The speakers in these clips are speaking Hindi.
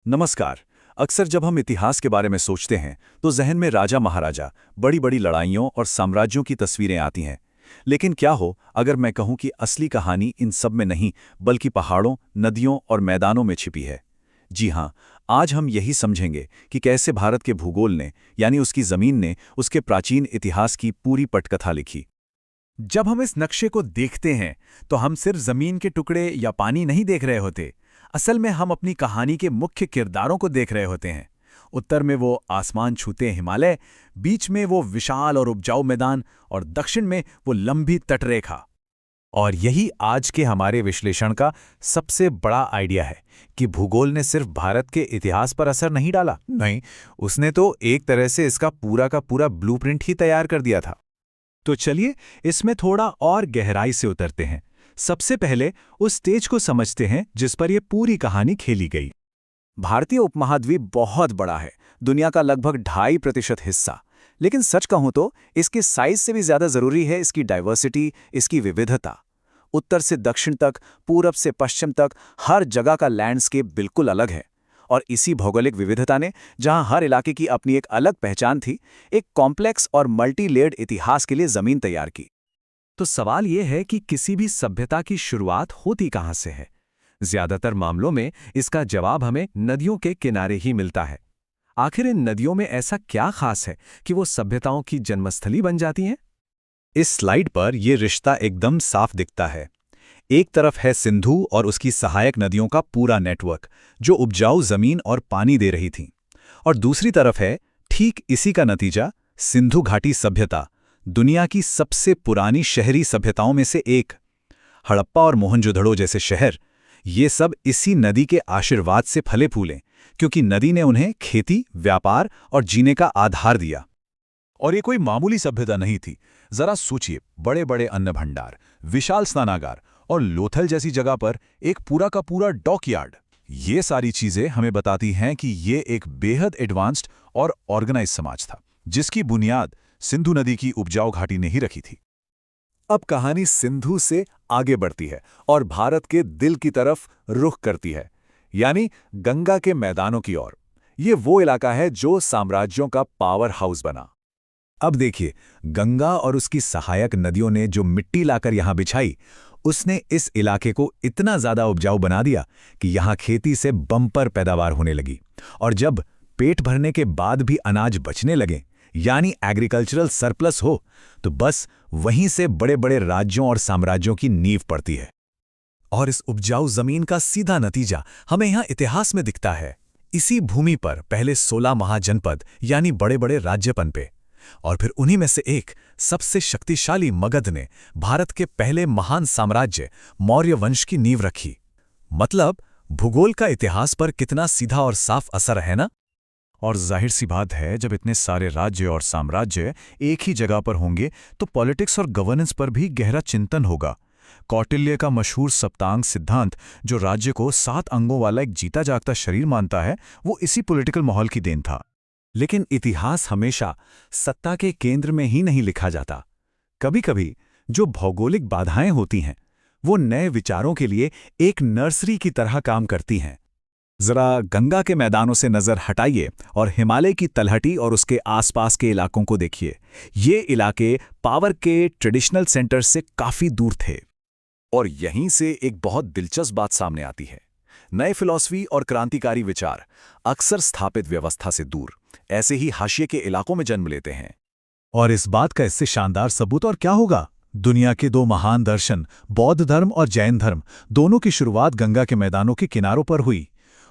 नमस्कार। अक्सर जब हम इतिहास के बारे में सोचते हैं तो जहन में राजा महाराजा, बड़ी बड़ी लड़ाइयों और साम्राज्यों की तस्वीरें आती हैं। लेकिन क्या हो अगर मैं कहूं कि असली कहानी इन सब में नहीं बल्कि पहाड़ों, नदियों और मैदानों में छिपी है। जी हाँ, आज हम यही समझेंगे कि कैसे भारत के भूगोल ने यानी उसकी जमीन ने उसके प्राचीन इतिहास की पूरी पटकथा लिखी। जब हम इस नक्शे को देखते हैं तो हम सिर्फ जमीन के टुकड़े या पानी नहीं देख रहे होते। असल में हम अपनी कहानी के मुख्य किरदारों को देख रहे होते हैं। उत्तर में वो आसमान छूते हिमालय, बीच में वो विशाल और उपजाऊ मैदान और दक्षिण में वो लंबी तटरेखा। और यही आज के हमारे विश्लेषण का सबसे बड़ा आइडिया है कि भूगोल ने सिर्फ भारत के इतिहास पर असर नहीं डाला, नहीं, उसने तो एक तरह से इसका पूरा का पूरा ब्लूप्रिंट ही तैयार कर दिया था। तो चलिए इसमें थोड़ा और गहराई से उतरते हैं। सबसे पहले उस स्टेज को समझते हैं जिस पर यह पूरी कहानी खेली गई। भारतीय उपमहाद्वीप बहुत बड़ा है, दुनिया का लगभग 2.5% हिस्सा। लेकिन सच कहूं तो इसके साइज से भी ज्यादा जरूरी है इसकी डाइवर्सिटी, इसकी विविधता। उत्तर से दक्षिण तक, पूरब से पश्चिम तक हर जगह का लैंडस्केप बिल्कुल अलग है। और इसी भौगोलिक विविधता ने, जहां हर इलाके की अपनी एक अलग पहचान थी, एक कॉम्प्लेक्स और मल्टी लेयर्ड इतिहास के लिए जमीन तैयार की। तो सवाल यह है कि किसी भी सभ्यता की शुरुआत होती कहां से है। ज्यादातर मामलों में इसका जवाब हमें नदियों के किनारे ही मिलता है। आखिर इन नदियों में ऐसा क्या खास है कि वो सभ्यताओं की जन्मस्थली बन जाती हैं? इस स्लाइड पर यह रिश्ता एकदम साफ दिखता है। एक तरफ है सिंधु और उसकी सहायक नदियों का पूरा नेटवर्क, जो उपजाऊ जमीन और पानी दे रही थी। और दूसरी तरफ है ठीक इसी का नतीजा, सिंधु घाटी सभ्यता, दुनिया की सबसे पुरानी शहरी सभ्यताओं में से एक। हड़प्पा और मोहनजोदड़ो जैसे शहर, ये सब इसी नदी के आशीर्वाद से फले फूले, क्योंकि नदी ने उन्हें खेती, व्यापार और जीने का आधार दिया। और ये कोई मामूली सभ्यता नहीं थी। जरा सोचिए, बड़े बड़े अन्न भंडार, विशाल स्नानागार और लोथल जैसी जगह पर एक पूरा का पूरा डॉकयार्ड। ये सारी चीजें हमें बताती हैं कि ये एक बेहद एडवांस्ड और ऑर्गेनाइज समाज था, जिसकी बुनियाद सिंधु नदी की उपजाऊ घाटी ने ही रखी थी। अब कहानी सिंधु से आगे बढ़ती है और भारत के दिल की तरफ रुख करती है, यानी गंगा के मैदानों की ओर। ये वो इलाका है जो साम्राज्यों का पावर हाउस बना। अब देखिए, गंगा और उसकी सहायक नदियों ने जो मिट्टी लाकर यहां बिछाई, उसने इस इलाके को इतना ज्यादा उपजाऊ बना दिया कि यहां खेती से बम्पर पैदावार होने लगी। और जब पेट भरने के बाद भी अनाज बचने लगे, यानी एग्रीकल्चरल सरप्लस हो, तो बस वहीं से बड़े बड़े राज्यों और साम्राज्यों की नींव पड़ती है। और इस उपजाऊ जमीन का सीधा नतीजा हमें यहां इतिहास में दिखता है। इसी भूमि पर पहले 16 महाजनपद यानी बड़े बड़े राज्य पनपे, और फिर उन्हीं में से एक सबसे शक्तिशाली मगध ने भारत के पहले महान साम्राज्य मौर्य वंश की नींव रखी। मतलब भूगोल का इतिहास पर कितना सीधा और साफ असर है ना। और जाहिर सी बात है, जब इतने सारे राज्य और साम्राज्य एक ही जगह पर होंगे तो पॉलिटिक्स और गवर्नेंस पर भी गहरा चिंतन होगा। कौटिल्य का मशहूर सप्तांग सिद्धांत, जो राज्य को 7 अंगों वाला एक जीता जागता शरीर मानता है, वो इसी पॉलिटिकल माहौल की देन था। लेकिन इतिहास हमेशा सत्ता के केंद्र में ही नहीं लिखा जाता। कभी-कभी जो भौगोलिक बाधाएं होती हैं, वो नए विचारों के लिए एक नर्सरी की तरह काम करती हैं। जरा गंगा के मैदानों से नजर हटाइए और हिमालय की तलहटी और उसके आसपास के इलाकों को देखिए। ये इलाके पावर के ट्रेडिशनल सेंटर से काफी दूर थे। और यहीं से एक बहुत दिलचस्प बात सामने आती है। नए फिलॉसफी और क्रांतिकारी विचार अक्सर स्थापित व्यवस्था से दूर, ऐसे ही हाशिए के इलाकों में जन्म लेते हैं। और इस बात का इससे शानदार सबूत और क्या होगा? दुनिया के 2 महान दर्शन, बौद्ध धर्म और जैन धर्म, दोनों की शुरुआत गंगा के मैदानों के किनारों पर हुई।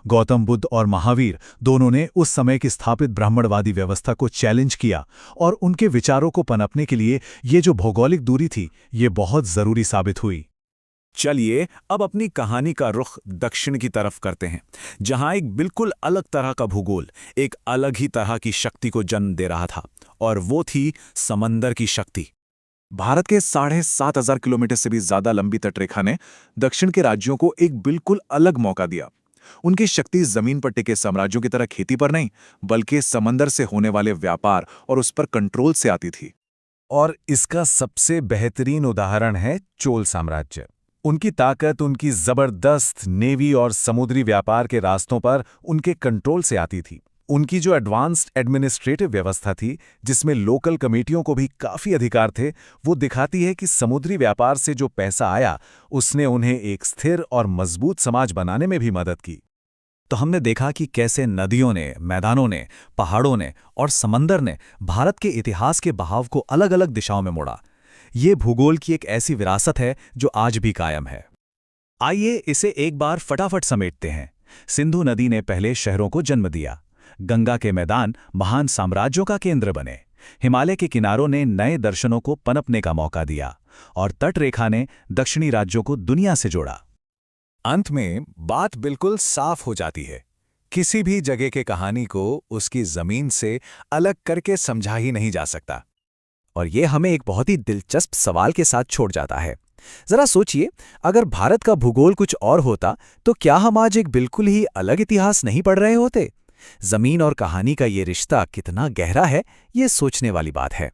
गौतम बुद्ध और महावीर दोनों ने उस समय की स्थापित ब्राह्मणवादी व्यवस्था को चैलेंज किया, और उनके विचारों को पनपने के लिए ये जो भौगोलिक दूरी थी, ये बहुत जरूरी साबित हुई। चलिए अब अपनी कहानी का रुख दक्षिण की तरफ करते हैं, जहां एक बिल्कुल अलग तरह का भूगोल एक अलग ही तरह की शक्ति को जन्म दे रहा था, और वो थी समंदर की शक्ति। भारत के 7,500 किलोमीटर से भी ज्यादा लंबी तटरेखा ने दक्षिण के राज्यों को एक बिल्कुल अलग मौका दिया। उनकी शक्ति जमीन पर टिके साम्राज्यों की तरह खेती पर नहीं, बल्कि समंदर से होने वाले व्यापार और उस पर कंट्रोल से आती थी। और इसका सबसे बेहतरीन उदाहरण है चोल साम्राज्य। उनकी ताकत उनकी जबरदस्त नेवी और समुद्री व्यापार के रास्तों पर उनके कंट्रोल से आती थी। उनकी जो एडवांस्ड एडमिनिस्ट्रेटिव व्यवस्था थी, जिसमें लोकल कमेटियों को भी काफ़ी अधिकार थे, वो दिखाती है कि समुद्री व्यापार से जो पैसा आया उसने उन्हें एक स्थिर और मजबूत समाज बनाने में भी मदद की। तो हमने देखा कि कैसे नदियों ने, मैदानों ने, पहाड़ों ने और समंदर ने भारत के इतिहास के बहाव को अलग अलग दिशाओं में मोड़ा। ये भूगोल की एक ऐसी विरासत है जो आज भी कायम है। आइए इसे एक बार फटाफट समेटते हैं। सिंधु नदी ने पहले शहरों को जन्म दिया। गंगा के मैदान महान साम्राज्यों का केंद्र बने। हिमालय के किनारों ने नए दर्शनों को पनपने का मौका दिया और तटरेखा ने दक्षिणी राज्यों को दुनिया से जोड़ा। अंत में बात बिल्कुल साफ हो जाती है। किसी भी जगह के कहानी को उसकी जमीन से अलग करके समझा ही नहीं जा सकता। और ये हमें एक बहुत ही दिलचस्प सवाल के साथ छोड़ जाता है। जरा सोचिए, अगर भारत का भूगोल कुछ और होता तो क्या हम आज एक बिल्कुल ही अलग इतिहास नहीं पढ़ रहे होते? जमीन और कहानी का ये रिश्ता कितना गहरा है, ये सोचने वाली बात है।